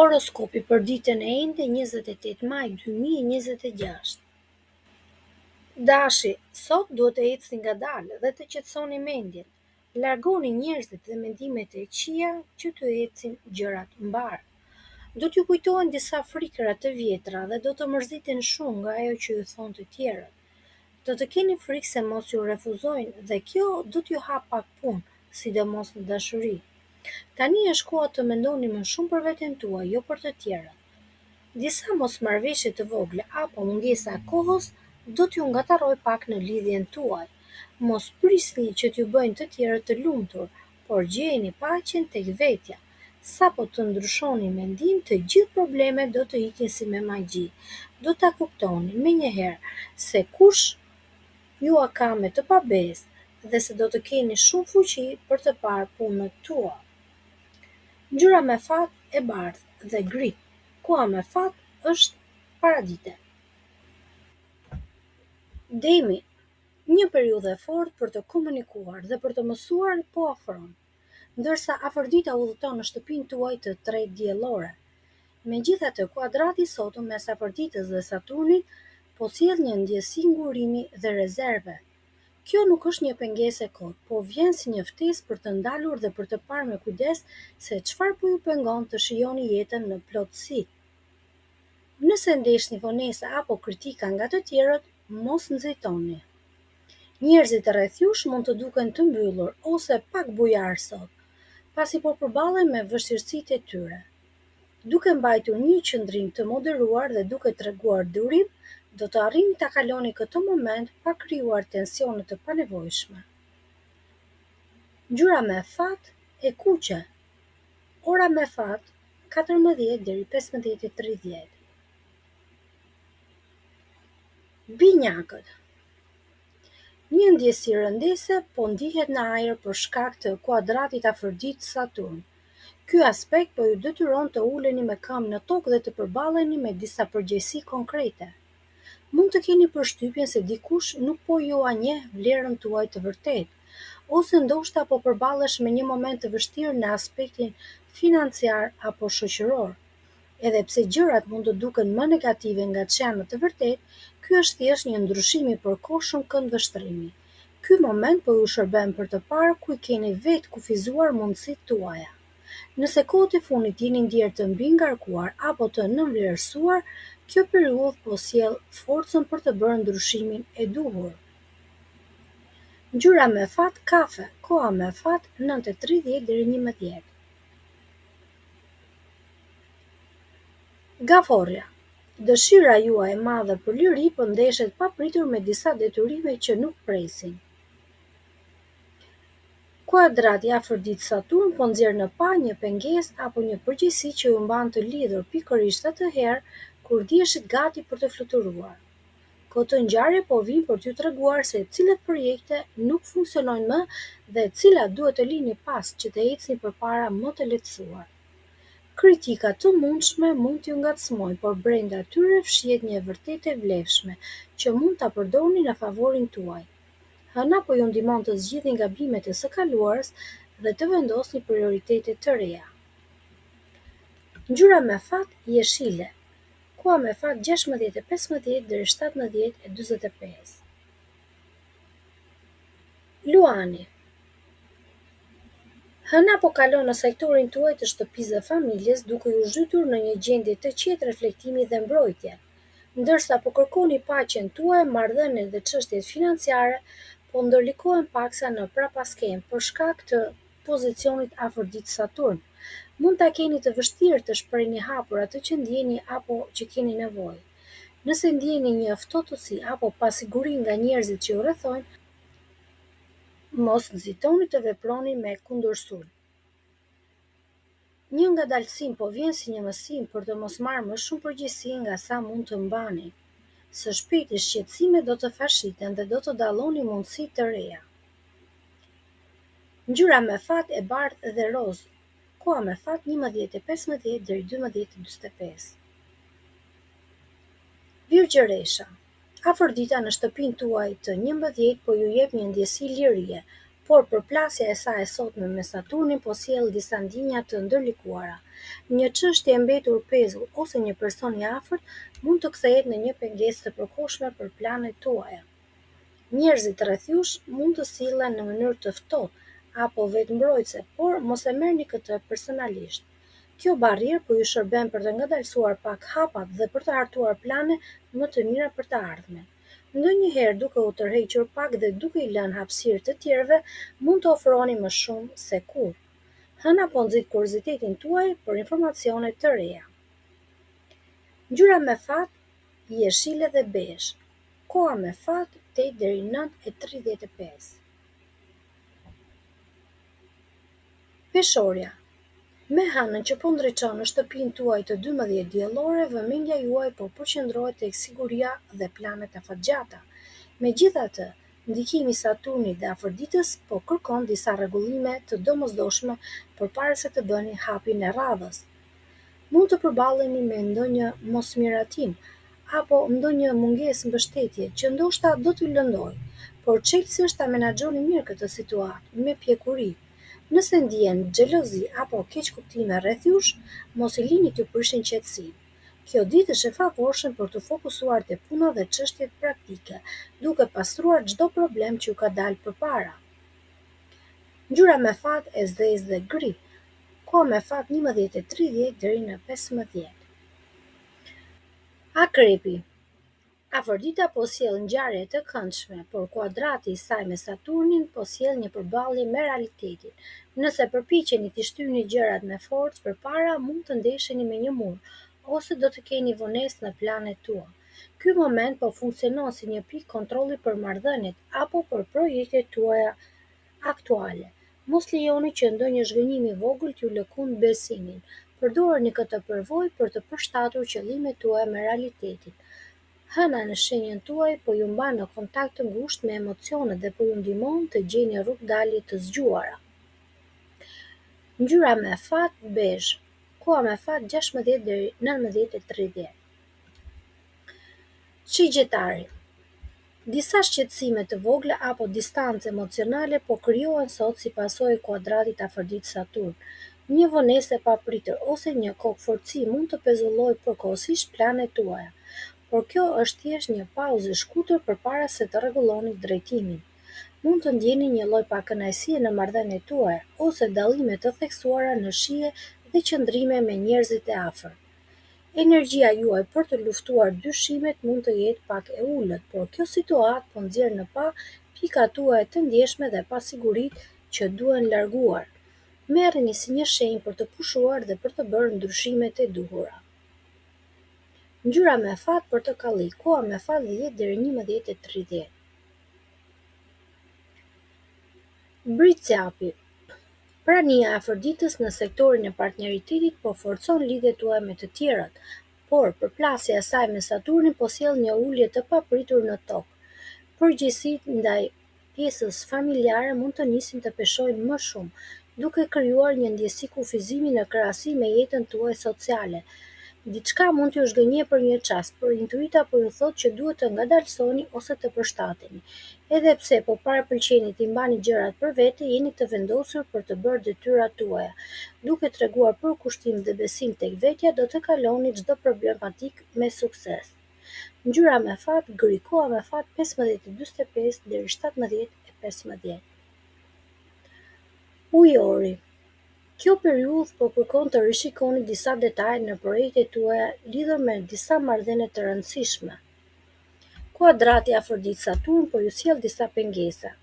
Horoskopi për ditën e ende 28 maj 2026. Dashi, sot duhet të ecni ngadalë dhe të qetësoni mendjen. Largoni njerëzit dhe mendimet e këqija që t'ju ecin gjërat mbar. Do t'ju kujtohen disa frikëra të vjetra dhe do të mërziten shumë nga ajo që ju thonë të tjerët. Do të keni frikë se mos ju refuzojnë dhe kjo do t'ju hap pak punë, sidomos në dashuri. Tani është koha të mendoni më shumë për veten tuaj, jo për të tjerët. Disa mosmarrëveshje të vogla apo mungesa e kohës do t'ju ngatarroj pak në lidhjen tuaj. Mos prisni që t'ju bëjnë të tjerët të lumtur, por gjejeni paqen tek vetja. Sapo të ndryshoni mendim, të gjithë problemet do të ikin si me magji. Do ta kuptoni menjëherë se kush ju a ka me të pabesë dhe se do të keni shumë fuqi për të parë punët tuaj. Ngjyra me fat e bardhë dhe gri. Koha me fat është paradite. Demi, një periudhë e fortë për të komunikuar dhe për të mësuar po afron, ndërsa Afërdita udhëton në shtëpinë tuaj të tretë diellore. Megjithatë, kuadrati i sotëm mes Afërditës dhe Saturnit po sjell një ndjesi ngurimi dhe rezerve. Kjo nuk është një pengesë e kotë, po vjen si një ftesë për të ndalur dhe për të parë me kujdes se çfarë po ju pengon të shijoni jetën në plotësi. Nëse ndeshni vonesa apo kritika nga të tjerët, mos nxitoni. Njerëzit rreth jush mund të duken të mbyllur ose pak bujar sot, pasi po përballen me vështirësitë e tyre. Duke mbajtur një qëndrim të moderuar dhe duke treguar durim, do të arrini ta kaloni këtë moment pa krijuar tensione të panevojshme. Ngjyra me fat e kuqe. Ora me fat 14 deri 15:30. Binjakët. Një ndjesi rëndese po ndihet në ajër për shkak të kuadratit Afërdit-Saturn. Ky aspekt po ju detyron të uleni me këmbë në tokë dhe të përballeni me disa përgjegjësi konkrete. Mund të keni përshtypjen se dikush nuk po ju a njeh vlerën tuaj të vërtetë, ose ndoshta po përballesh me një moment të vështirë në aspektin financiar apo shoqëror. Edhe pse gjërat mund të duken më negative nga ç'janë në të vërtetë, ky është thjesht një ndryshim i përkohshëm këndvështrimi. Ky moment po ju shërben për të parë ku i keni vetë kufizuar mundësitë tuaja. Nëse kohët e fundit jeni ndjerë të mbi ngarkuar apo të nënvlerësuar, kjo periudhë po sjell forcën për të bërë ndryshimin e duhur. Ngjyra me fat kafe, koha me fat 9:30 deri 11. Gavorja. Dëshira juaj e madhe për liri po ndeshet papritur me disa detyrime që nuk presin. Kuadrati Afërdit-Saturn po nxjerr në pa një pengesë apo një përgjegjësi që ju mban të lidhur pikërisht atëherë kur ndiheshit gati për të fluturuar. Këtë ngjarje po vijnë për t'ju treguar se cilat projekte nuk funksionojnë më dhe cilat duhet të lini pas që të ecni përpara më të lehtësuar. Kritika të mundshme mund t'ju ngacmojnë, por brenda tyre fshihet një e vërtetë e vlefshme që mund ta përdorni në favorin tuaj. Hëna po ju ndihmon të zgjidhni gabimet e së kaluarës dhe të vendosni prioritete të reja. Ngjyra me fat jeshile. Koha me fat 16:15 deri 17:45. Luani. Hëna po kalon në sektorin tuaj të shtëpisë dhe familjes, duke ju zhytur në një gjendje të qetë reflektimi dhe mbrojtje. Ndërsa po kërkoni paqen tuaj, marrëdhëniet dhe çështjet financiare po ndërlikohen paksa në prapaskenë për shkak të pozicionit Afërdit-Saturn. Mund ta keni të vështirë të shprehni hapur atë që ndjeni apo që keni nevojë. Nëse ndjeni një ftohtësi apo pasiguri nga njerëzit që ju rrethojnë, mos nxitoni të veproni me kundërshtim. Një ngadalësim po vjen si një mësim për të mos marrë më shumë përgjegjësi nga sa mund të mbani. Së shpejti shqetësimet do të fashiten dhe do të dalloni mundësi të reja. Ngjyra me fat e bardhë dhe rozë. Koha me fat 11:15 deri 12:45. Virgjëresha. Afërdita në shtëpinë tuaj të 11 po ju jep një ndjesi lirie, por përplasja e saj e sotme me Saturnin po sjell disa ndjenja të ndërlikuara. Një çështje e mbetur pezull ose një person i afërt mund të kthehet në një pengesë të përkohshme për planet tuaja. Njerëzit rreth jush mund të sillen në mënyrë të ftohtë apo vetmbrojtëse, por mos e merrni këtë personalisht. Kjo barrierë po ju shërben për të ngadalësuar pak hapat dhe për të hartuar plane më të mira për të ardhmen. Ndonjëherë duke u tërhequr pak dhe duke i lënë hapësirë të tjerëve, mund të ofroni më shumë se kur. Hëna po nxit kuriozitetin tuaj për informacione të reja. Ngjyra me fat, jeshile dhe bezh. Koha me fat 8 deri 9:35. Peshorja. Me hënën që po ndriçon në shtëpinë tuaj të 12 diellore, vëmendja juaj po përqendrohet tek siguria dhe planet afatgjata. Megjithatë, ndikimi i Saturnit dhe Afroditës po kërkon disa rregullime të domosdoshme përpara se të bëni hapjen e radhës. Mund të përballeni me ndonjë mosmiratim apo ndonjë mungesë mbështetje që ndoshta do t'ju lëndojë, por çelësi është ta menaxhoni mirë këtë situatë me pjekuri. Nëse ndjen xhelozi apo keqkuptime rreth jush, mos i lini t'ju prishin qetësinë. Kjo ditë është e favorshme për të fokusuar te puna dhe çështjet praktike, duke pastruar çdo problem që ju ka dalë përpara. Ngjyra me fat e zezë dhe gri. Koha me fat 11:30 deri në 15. Akrepi. Afrodita po sjell ngjarje të këndshme, por kuadrati i saj me Saturnin po sjell një përballje me realitetin. Nëse përpiqeni t'i shtyni gjërat me forcë përpara, mund të ndesheni me një mur, ose do të keni vonesë në planet tua. Ky moment po funksionon si një pikë kontrolli për marrëdhëniet apo për projektet tuaja aktuale. Mos lejoni që ndonjë zhgënjim i vogël t'ju lëkundë besimin. Përdorni këtë përvojë për të përshtatur qëllimet tuaja me realitetin. Hëna në shenjën tuaj po ju mban në kontakt të ngushtë me emocionet dhe po ju ndihmon të gjeni rrugdalje të zgjuara. Ngjyra me fat bezh. Koha me fat 16 deri 19:30. Shigjetari. Disa shqetësime të vogla apo distancë emocionale po krijohen sot si pasojë e kuadratit Afrodit-Saturn. Një vonesë e papritur ose një kokëforci mund të pezullojë përkohësisht planet tuaja, por kjo është thjesht një pauzë e shkurtër përpara se të rregulloni drejtimin. Mund të ndjeni një lloj pakënaqësie në marrëdhëniet tuaja ose dallime të theksuara në shije dhe qëndrime me njerëzit e afërt. Energjia juaj për të luftuar dyshimet mund të jetë pak e ulët, por kjo situatë po nxjerr në pa pikat tuaja të ndjeshme dhe pasiguritë që duhen larguar. Merreni si një shenjë për të pushuar dhe për të bërë ndryshimet e duhura. Ngjyra me fat portokalli. Koha me fat 10 deri 11:30. Bricjapi. Prania e Afroditës në sektorin e partneritetit po forcon lidhjet tuaja me të tjerat, por përplasja e saj me Saturnin po sjell një ulje të papritur në tokë. Përgjegjësitë ndaj pjesës familjare mund të nisin të peshojnë më shumë, duke krijuar një ndjesi kufizimi në krahasim me jetën tuaj sociale. Diçka mund t'ju zhgënjejë për një çast, por intuita po ju thotë që duhet të ngadalsoni ose të përshtateni. Edhe pse po parapëlqeni t'i mbani gjërat për vete, jeni të vendosur për të bërë detyrat tuaja. Duke treguar përkushtim dhe besim tek vetja, do të kaloni çdo problematik me sukses. Ngjyra me fat gri. Koha me fat 15:45 deri 17:15. Ujori. Kjo periudhë po kërkon të rishikoni disa detaje në projektet tuaja lidhur me disa marrëdhënie të rëndësishme. Kuadrati Afrodit-Saturn po ju sjell disa pengesa,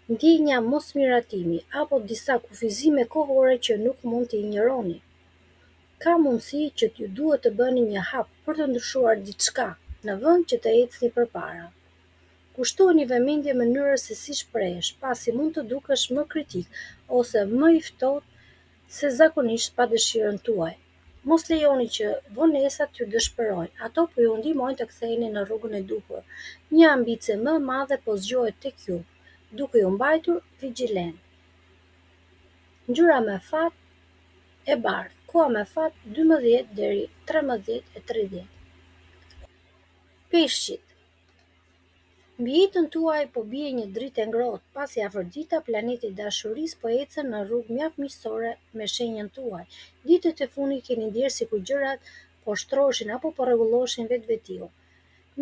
ndjenja mosmiratimi apo disa kufizime kohore që nuk mund t'i injoroni. Ka mundësi që t'ju duhet të bëni një hap për të ndryshuar diçka, në vend që të ecni përpara. Kushtoni vëmendje mënyrës se si shprehesh, pasi mund të dukesh më kritik ose më i ftohtë se zakonisht pa dëshirën tuaj. Mos lejoni që vonesat t'ju dëshpërojnë, ato po ju ndihmojnë të ktheheni në rrugën e duhur. Një ambicie më e madhe po zgjohet tek ju, duke ju mbajtur vigjilent. Ngjyra me fat e bardhë. Koha me fat 12 deri 13:30. Peshqit. Mbi jetën tuaj po bie një dritë e ngrohtë, pasi Afrodita, planeti i dashurisë, po ecën në rrugë mjaft miqësore me shenjën tuaj. Ditët e fundit keni ndjerë sikur gjërat po shtroheshin apo po rregulloheshin vetvetiu.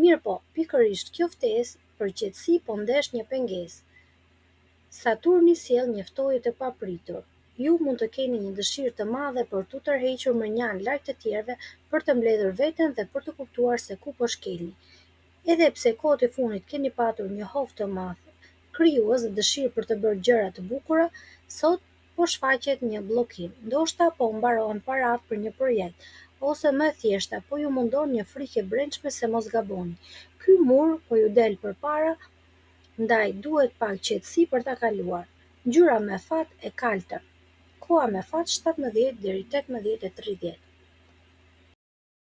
Mirë po, pikërisht kjo ftesë për qetësi po ndesh një pengesë. Saturni sjell një ftoje të papritur. Ju mund të keni një dëshirë të madhe për t'u tërhequr mërnjan larg të tjerëve, për të mbledhur veten dhe për të kuptuar se ku po shkelni. Edhe pse kohët e fundit keni patur një hov të madh krijues dhe dëshirë për të bërë gjëra të bukura, sot po shfaqet një bllokim. Ndoshta po mbarohen paratë për një projekt, ose më e thjeshta po ju mundon një frikë e brendshme se mos gaboni. Ky mur po ju del përpara, ndaj duhet pak qetësi për ta kaluar. Ngjyra me fat e kaltër. Koha me fat 17 deri 18:30.